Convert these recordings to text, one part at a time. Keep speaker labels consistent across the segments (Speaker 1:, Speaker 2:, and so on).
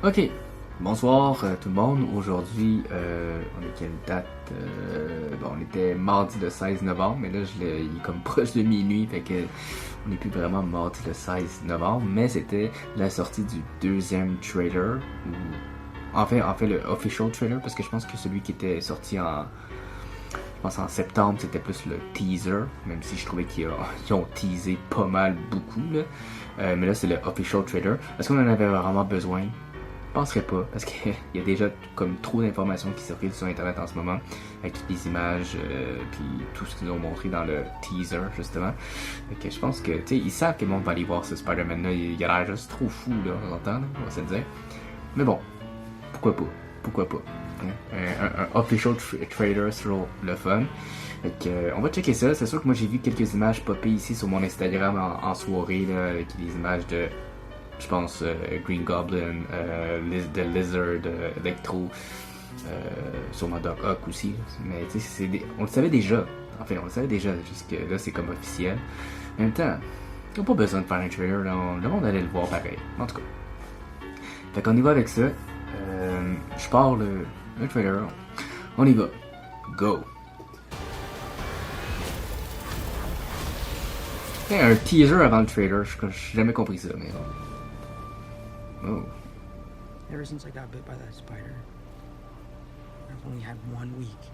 Speaker 1: Ok, bonsoir tout le monde. Aujourd'hui, on est quelle date? Bon, on était mardi le 16 novembre, mais là, il est comme proche de minuit, fait que on n'est plus vraiment mardi le 16 novembre, mais c'était la sortie du deuxième trailer, ou en fait le official trailer, parce que je pense que celui qui était sorti je pense en septembre, c'était plus le teaser, même si je trouvais qu'ils ont teasé pas mal, beaucoup, là. Mais là, c'est le official trailer. Est-ce qu'on en avait vraiment besoin? Je penserais pas, parce qu'il y a déjà comme trop d'informations qui circulent sur internet en ce moment, avec toutes les images, puis tout ce qu'ils nous ont montré dans le teaser, justement. Fait que je pense que, tu sais, ils savent que le monde va aller voir ce Spider-Man-là, il a l'air juste trop fou, là, on entend, là, on va se le dire. Mais bon, pourquoi pas? Pourquoi pas? Un official trailer sur le fun. Fait que, on va checker ça. C'est sûr que moi j'ai vu quelques images popper ici sur mon Instagram en soirée, là, avec des images de, je pense, Green Goblin, The Lizard, Electro, sûrement Doc Ock aussi. Mais tu sais, on le savait déjà. Enfin, on le savait déjà, juste que là c'est comme officiel. En même temps, ils n'ont pas besoin de faire un trailer, là, le monde allait le voir pareil. En tout cas. Fait qu'on y va avec ça. Je pars le trailer. On y va. Go! Un teaser avant le trailer, j'ai jamais compris ça, mais oh.
Speaker 2: Ever since I got bit by that spider, I've only had 1 week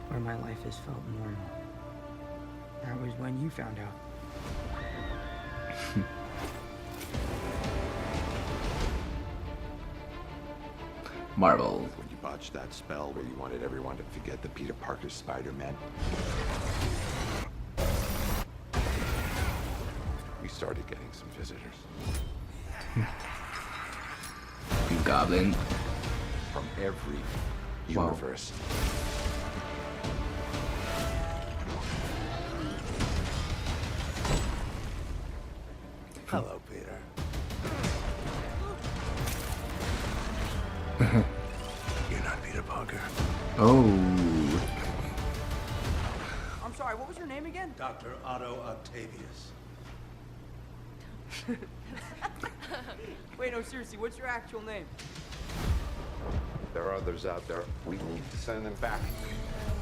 Speaker 2: where my life has felt normal. That was when you found out.
Speaker 1: Marvel.
Speaker 3: When you botched that spell where you wanted everyone to forget the Peter Parker Spider-Man, we started getting some visitors.
Speaker 1: Green Goblin.
Speaker 3: From every
Speaker 1: Wow.
Speaker 3: universe. Hello, Peter. You're not Peter Parker.
Speaker 1: Oh.
Speaker 2: I'm sorry, what was your name again?
Speaker 4: Dr. Otto Octavius.
Speaker 2: Wait, no, seriously, what's your actual name?
Speaker 3: There are others out there. We need to send them back.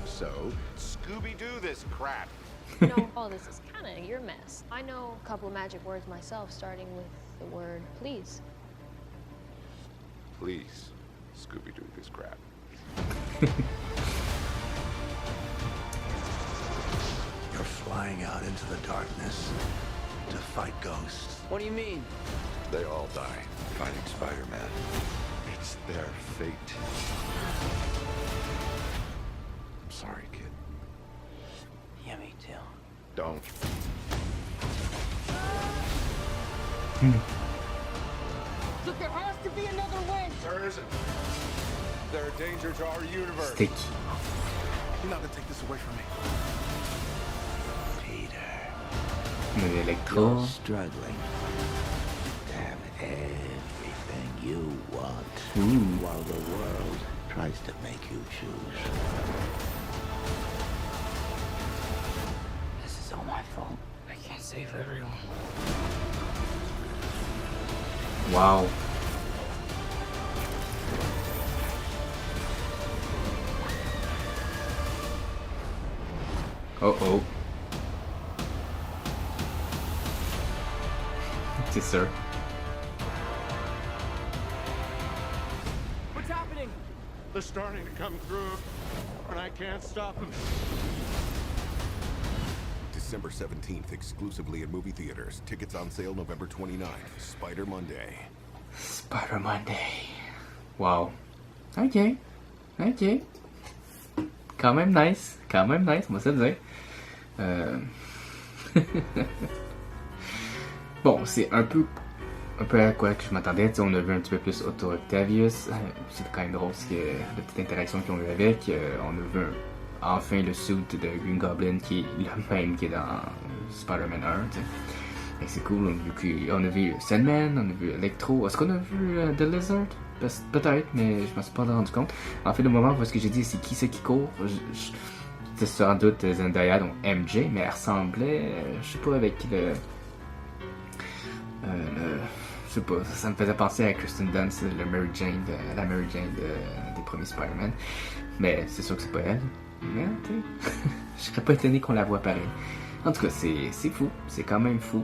Speaker 3: So, Scooby-Doo this crap.
Speaker 5: You know, all this is kind of your mess. I know a couple of magic words myself, starting with the word please.
Speaker 3: Please, Scooby-Doo this crap.
Speaker 4: You're flying out into the darkness to fight ghosts.
Speaker 2: What do you mean?
Speaker 3: They all die fighting Spider-Man. It's their fate. I'm sorry, kid.
Speaker 2: Yeah, me too.
Speaker 3: Don't.
Speaker 2: Look, there has to be another way!
Speaker 3: There isn't. They're a danger to our universe.
Speaker 1: Sticky.
Speaker 4: You're not gonna take this away from me.
Speaker 1: Le Electro.
Speaker 6: Struggling to have everything you want while the world tries to make you choose.
Speaker 2: This is all my fault. I can't save everyone.
Speaker 1: Wow. Oh. C'est sûr.
Speaker 2: What's happening?
Speaker 7: They're starting to come through, and I can't stop them.
Speaker 8: December 17th, exclusively at movie theaters. Tickets on sale November 29th. Spider Monday.
Speaker 1: Spider Monday. Wow. Ok. Quand même nice, on va se le dire. Bon, c'est un peu à quoi que je m'attendais. On a vu un petit peu plus Otto Octavius. C'est quand même drôle, parce que la petite interaction qu'ils ont eu avec. On a vu enfin le suit de Green Goblin qui est le même qui est dans Spider-Man 1. T'sais. Et c'est cool, on a vu Sandman, on a vu Electro. Est-ce qu'on a vu The Lizard? Peut-être, mais je m'en suis pas rendu compte. En fait, le moment où ce que j'ai dit, c'est qui c'est qui court, c'était sans doute Zendaya, donc MJ, mais elle ressemblait, je sais pas, avec le je sais pas, ça me faisait penser à Kristen Dunst, la Mary Jane des premiers Spider-Man. Mais c'est sûr que c'est pas elle. Mais tu sais, je serais pas étonné qu'on la voit pareil. En tout cas, c'est fou, c'est quand même fou.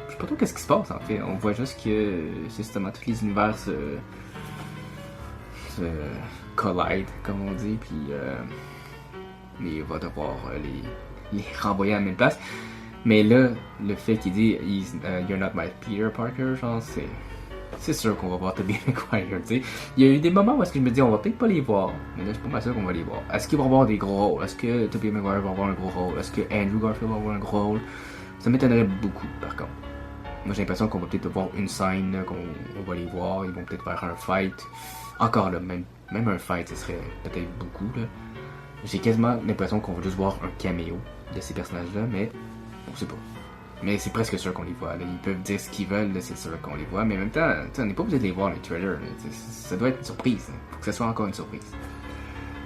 Speaker 1: Je sais pas trop qu'est-ce qui se passe en fait. On voit juste que justement tous les univers se collide, comme on dit, puis mais il va devoir les renvoyer à la même place. Mais là, le fait qu'il dit You're not my Peter Parker, genre c'est sûr qu'on va voir Tobey Maguire, tu sais. Il y a eu des moments où est-ce que je me dis on va peut-être pas les voir, mais là je suis pas mal sûr qu'on va les voir. Est-ce qu'ils vont avoir des gros rôles? Est-ce que Tobey Maguire va avoir un gros rôle? Est-ce que Andrew Garfield va avoir un gros rôle? Ça m'étonnerait beaucoup par contre. Moi j'ai l'impression qu'on va peut-être voir une scène, là, qu'on va les voir, ils vont peut-être faire un fight. Encore là, même un fight, ce serait peut-être beaucoup là. J'ai quasiment l'impression qu'on va juste voir un caméo de ces personnages-là, mais on sait pas. Mais c'est presque sûr qu'on les voit. Là. Ils peuvent dire ce qu'ils veulent, là, c'est sûr qu'on les voit. Mais en même temps, on n'est pas obligé de les voir dans les trailers. Ça doit être une surprise. Hein. Faut que ça soit encore une surprise.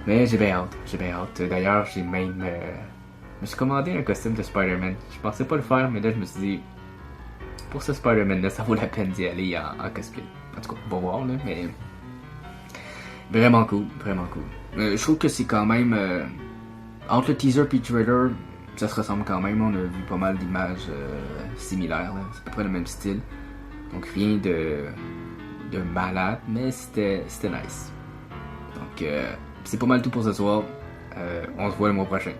Speaker 1: Mais j'ai bien hâte. D'ailleurs, j'ai même... je me suis commandé un costume de Spider-Man. Je pensais pas le faire, mais là, je me suis dit... Pour ce Spider-Man-là, ça vaut la peine d'y aller en cosplay. En tout cas, on va voir, là, mais... Vraiment cool. Je trouve que c'est quand même... entre le teaser et le trailer... Ça se ressemble quand même, on a vu pas mal d'images similaires, là. C'est à peu près le même style. Donc rien de malade, mais c'était nice. Donc c'est pas mal tout pour ce soir. On se voit le mois prochain.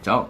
Speaker 1: Ciao!